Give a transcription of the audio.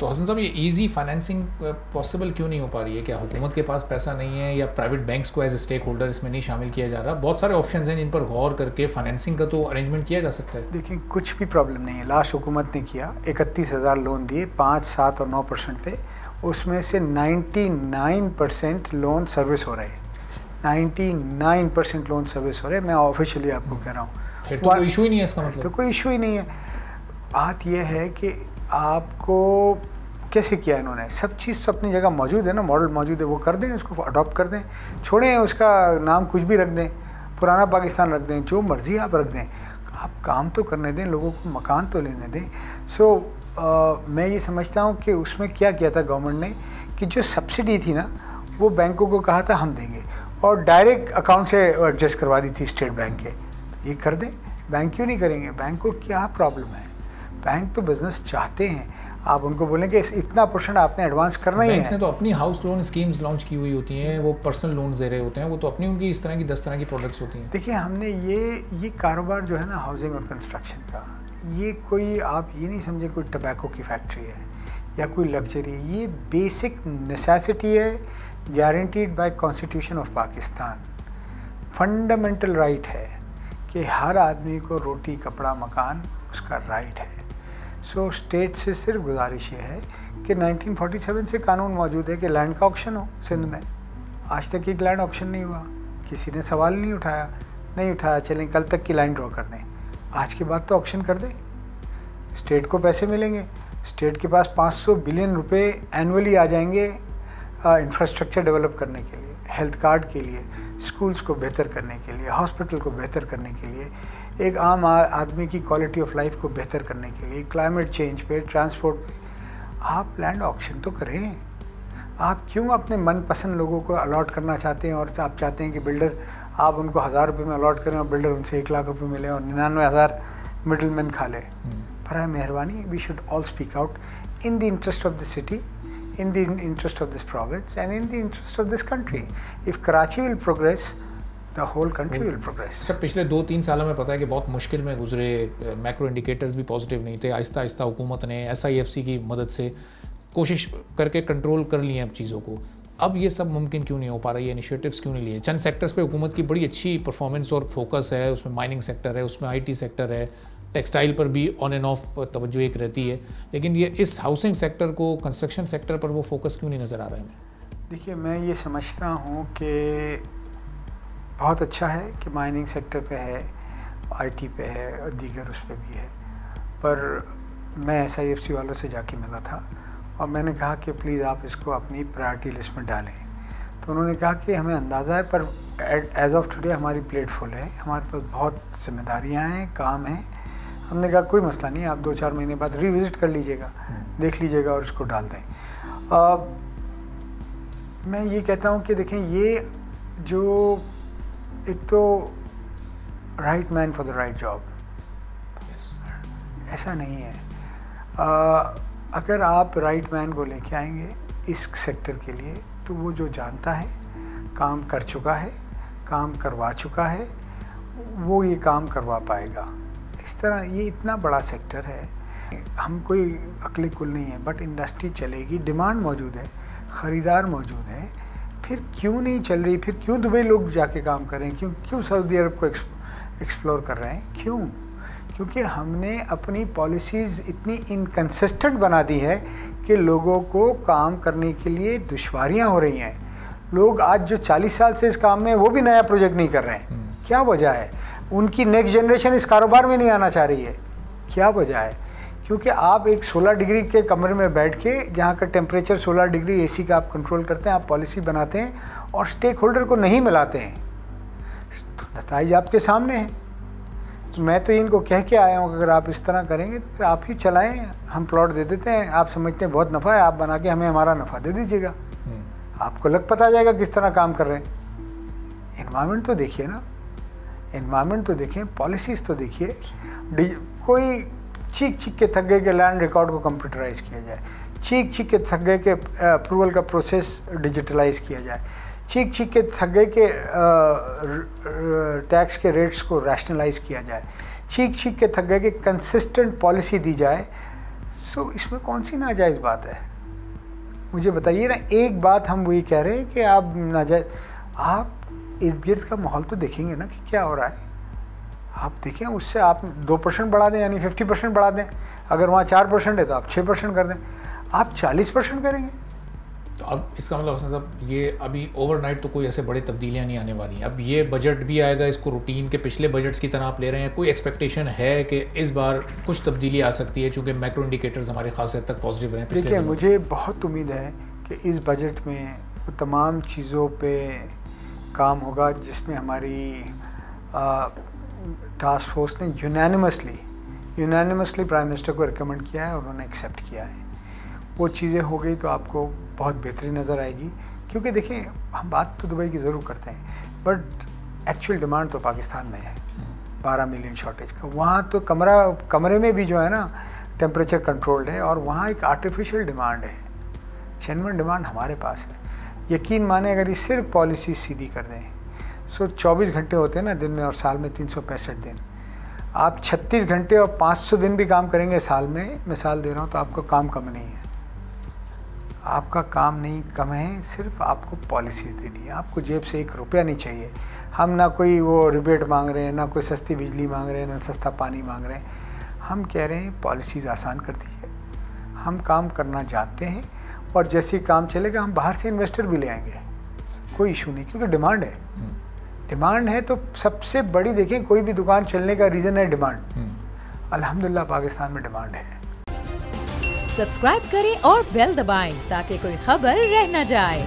तो हसन साहब, ये इजी फाइनेंसिंग पॉसिबल क्यों नहीं हो पा रही है? क्या हुकूमत के पास पैसा नहीं है या प्राइवेट बैंक्स को एज ए स्टेक होल्डर इसमें नहीं शामिल किया जा रहा? बहुत सारे ऑप्शंस हैं जिन पर गौर करके फाइनेंसिंग का तो अरेंजमेंट किया जा सकता है। देखिए, कुछ भी प्रॉब्लम नहीं है। लास्ट हुकूमत ने किया 31,000 लोन दिए 5, 7 और 9% पे, उसमें से 99% लोन सर्विस हो रहे हैं। 99% लोन सर्विस हो रहे हैं, मैं ऑफिशियली आपको कह रहा हूँ। फिर तो कोई इशू ही नहीं है इसका मतलब। तो कोई इशू ही नहीं है। बात यह है कि आपको कैसे किया इन्होंने, सब चीज़ तो अपनी जगह मौजूद है ना, मॉडल मौजूद है, वो कर दें, उसको अडॉप्ट कर दें, छोड़ें उसका नाम कुछ भी रख दें, पुराना पाकिस्तान रख दें, जो मर्ज़ी आप रख दें, आप काम तो करने दें, लोगों को मकान तो लेने दें। मैं ये समझता हूँ कि उसमें क्या किया था गवर्नमेंट ने कि जो सब्सिडी थी ना, वो बैंकों को कहा था हम देंगे, और डायरेक्ट अकाउंट से एडजस्ट करवा दी थी स्टेट बैंक के। तो ये कर दें, बैंक क्यों नहीं करेंगे? बैंक को क्या प्रॉब्लम है? बैंक तो बिजनेस चाहते हैं, आप उनको बोलें कि इतना % आपने एडवांस करना ही है। बैंक्स ने तो अपनी हाउस लोन स्कीम्स लॉन्च की हुई होती हैं, वो पर्सनल लोन्स दे रहे होते हैं, वो तो अपनी उनकी इस तरह की 10 तरह की प्रोडक्ट्स होती हैं। देखिए, हमने ये कारोबार जो है ना हाउसिंग और कंस्ट्रक्शन का, ये कोई आप ये नहीं समझे कोई टबैको की फैक्ट्री है या कोई लग्जरी, ये बेसिक नेसेसिटी है, guaranteed bye constitution of Pakistan. Fundamental right है कि हर आदमी को रोटी, कपड़ा, मकान उसका राइट है। स्टेट से सिर्फ गुजारिश ये है कि 1947 से कानून मौजूद है कि लैंड का ऑक्शन हो सिंध में। आज तक एक लैंड ऑक्शन नहीं हुआ, किसी ने सवाल नहीं उठाया, चलें कल तक की लाइन ड्रॉ कर दें, आज के बाद तो ऑक्शन कर दें, स्टेट को पैसे मिलेंगे। स्टेट के पास 500 बिलियन रुपए एनुअली आ जाएंगे इंफ्रास्ट्रक्चर डेवलप करने के लिए, हेल्थ कार्ड के लिए, स्कूल्स को बेहतर करने के लिए, हॉस्पिटल को बेहतर करने के लिए, एक आम आदमी की क्वालिटी ऑफ लाइफ को बेहतर करने के लिए, क्लाइमेट चेंज पे, ट्रांसपोर्ट पे। आप लैंड ऑक्शन तो करें। आप क्यों अपने मनपसंद लोगों को अलॉट करना चाहते हैं, और आप चाहते हैं कि बिल्डर, आप उनको 1000 रुपये में अलॉट करें और बिल्डर उनसे 1 लाख रुपये मिले और 99,000 मिडलमैन खा ले? बड़ा मेहरबानी, we should all speak out in the interest of the city, in the interest of this province and in the interest of this country. If Karachi will progress, the whole country will progress. अच्छा, पिछले 2-3 सालों में पता है कि बहुत मुश्किल में गुजरे, मैक्रो इंडिकेटर्स भी पॉजिटिव नहीं थे। आहिस्ता आहिस्ता हुकूमत ने SIFC की मदद से कोशिश करके कंट्रोल कर लिए अब चीज़ों को। अब ये सब मुमकिन क्यों नहीं हो पा रहा है? ये इनिशिएटिव्स क्यों नहीं लिए? चंद सेक्टर्स पे हुकूमत की बड़ी अच्छी परफॉर्मेंस और फोकस है, उसमें माइनिंग सेक्टर है, उसमें IT सेक्टर है, टेक्सटाइल पर भी ऑन एंड ऑफ तवज्जो एक रहती है, लेकिन ये इस हाउसिंग सेक्टर को, कंस्ट्रक्शन सेक्टर पर वो फोकस क्यों नहीं नज़र आ रहा है? देखिए, मैं ये समझता हूँ कि बहुत अच्छा है कि माइनिंग सेक्टर पे है, IT पे है और दीगर उस पर भी है, पर मैं SIFC वालों से जाके मिला था और मैंने कहा कि प्लीज़ आप इसको अपनी प्रायोरिटी लिस्ट में डालें। तो उन्होंने कहा कि हमें अंदाज़ा है, पर एज ऑफ टुडे हमारी प्लेट फुल है, हमारे पास बहुत जिम्मेदारियाँ हैं, काम है। हमने कहा कोई मसला नहीं, आप 2-4 महीने बाद रिविज़िट कर लीजिएगा, देख लीजिएगा और इसको डाल दें। मैं ये कहता हूँ कि देखें, ये जो एक तो right man for the right job, ऐसा नहीं है। अगर आप राइट मैन को लेके आएंगे इस सेक्टर के लिए, तो वो जो जानता है, काम कर चुका है, काम करवा चुका है, वो ये काम करवा पाएगा। इस तरह ये इतना बड़ा सेक्टर है, हम कोई अकली कुल नहीं है, बट इंडस्ट्री चलेगी, डिमांड मौजूद है, ख़रीदार मौजूद है, फिर क्यों नहीं चल रही? फिर क्यों दुबई लोग जाके काम कर रहे हैं? क्यों सऊदी अरब को एक्सप्लोर कर रहे हैं? क्यों? क्योंकि हमने अपनी पॉलिसीज़ इतनी इनकंसिस्टेंट बना दी है कि लोगों को काम करने के लिए दुश्वारियां हो रही हैं। लोग आज जो 40 साल से इस काम में, वो भी नया प्रोजेक्ट नहीं कर रहे हैं। क्या वजह है? उनकी नेक्स्ट जनरेशन इस कारोबार में नहीं आना चाह रही है। क्या वजह है? क्योंकि आप एक 16 डिग्री के कमरे में बैठ के, जहाँ का टेम्परेचर 16 डिग्री AC का आप कंट्रोल करते हैं, आप पॉलिसी बनाते हैं और स्टेक होल्डर को नहीं मिलाते हैं, तो नतीजा आपके सामने है। तो मैं तो इनको कह के आया हूँ, अगर आप इस तरह करेंगे तो फिर आप ही चलाएं, हम प्लॉट दे देते हैं, आप समझते हैं बहुत नफ़ा है, आप बना के हमें हमारा नफ़ा दे दीजिएगा, आपको लग पता जाएगा किस तरह काम कर रहे हैं। एनवायरनमेंट तो देखिए ना, एनवायरनमेंट तो देखें, पॉलिसीज़ तो देखिए। कोई चीख के थक गए के लैंड रिकॉर्ड को कंप्यूटराइज किया जाए, चीख के थक गए के अप्रूवल का प्रोसेस डिजिटलाइज किया जाए, चीख के थक गए के टैक्स के रेट्स को रैशनलाइज किया जाए, चीख के थक गए कि कंसिस्टेंट पॉलिसी दी जाए, सो इसमें कौन सी नाजायज़ बात है? मुझे बताइए ना। एक बात हम वही कह रहे हैं कि आप नाजायज़, आप इर्द गिर्द का माहौल तो देखेंगे ना कि क्या हो रहा है। आप देखें, उससे आप 2% बढ़ा दें, यानी 50% बढ़ा दें। अगर वहाँ 4% है तो आप 6% कर दें, आप 40% करेंगे। तो अब इसका मतलब हसन साहब, ये अभी ओवरनाइट तो कोई ऐसे बड़े तब्दीलियाँ नहीं आने वाली हैं। अब ये बजट भी आएगा, इसको रूटीन के पिछले बजट्स की तरह आप ले रहे हैं। कोई एक्सपेक्टेशन है कि इस बार कुछ तब्दीली आ सकती है, चूँकि मैक्रो इंडिकेटर्स हमारे खास हद तक पॉजिटिव रहे? देखिए, मुझे बहुत उम्मीद है कि इस बजट में वो तमाम चीज़ों पे काम होगा जिसमें हमारी टास्क फोर्स ने यूनानिमसली प्राइम मिनिस्टर को रिकमेंड किया है और उन्होंने एक्सेप्ट किया है। वो चीज़ें हो गई तो आपको बहुत बेहतरी नज़र आएगी। क्योंकि देखिए, हम बात तो दुबई की ज़रूर करते हैं, बट एक्चुअल डिमांड तो पाकिस्तान में है 12 मिलियन शॉर्टेज का। वहाँ तो कमरे में भी जो है ना टेम्परेचर कंट्रोल्ड है, और वहाँ एक आर्टिफिशियल डिमांड है, जेन्युइन डिमांड हमारे पास है। यकीन माने, अगर ये सिर्फ पॉलिसी सीधी कर दें, सो 24 घंटे होते हैं ना दिन में, और साल में 365 दिन। आप 36 घंटे और 500 दिन भी काम करेंगे साल में, मिसाल दे रहा हूँ, तो आपका काम कम नहीं है। आपका काम नहीं कम है, सिर्फ आपको पॉलिसीज़ देनी है। आपको जेब से 1 रुपया नहीं चाहिए। हम ना कोई वो रिबेट मांग रहे हैं, ना कोई सस्ती बिजली मांग रहे हैं, ना सस्ता पानी मांग रहे हैं। हम कह रहे हैं पॉलिसीज़ आसान कर दी है, हम काम करना जानते हैं, और जैसे काम चलेगा हम बाहर से इन्वेस्टर भी ले आएंगे, कोई इशू नहीं। क्योंकि डिमांड है, डिमांड है तो सबसे बड़ी, देखें, कोई भी दुकान चलने का रीज़न है डिमांड। अल्हम्दुलिल्लाह पाकिस्तान में डिमांड है। सब्सक्राइब करें और बेल दबाएं ताकि कोई खबर रह न जाए।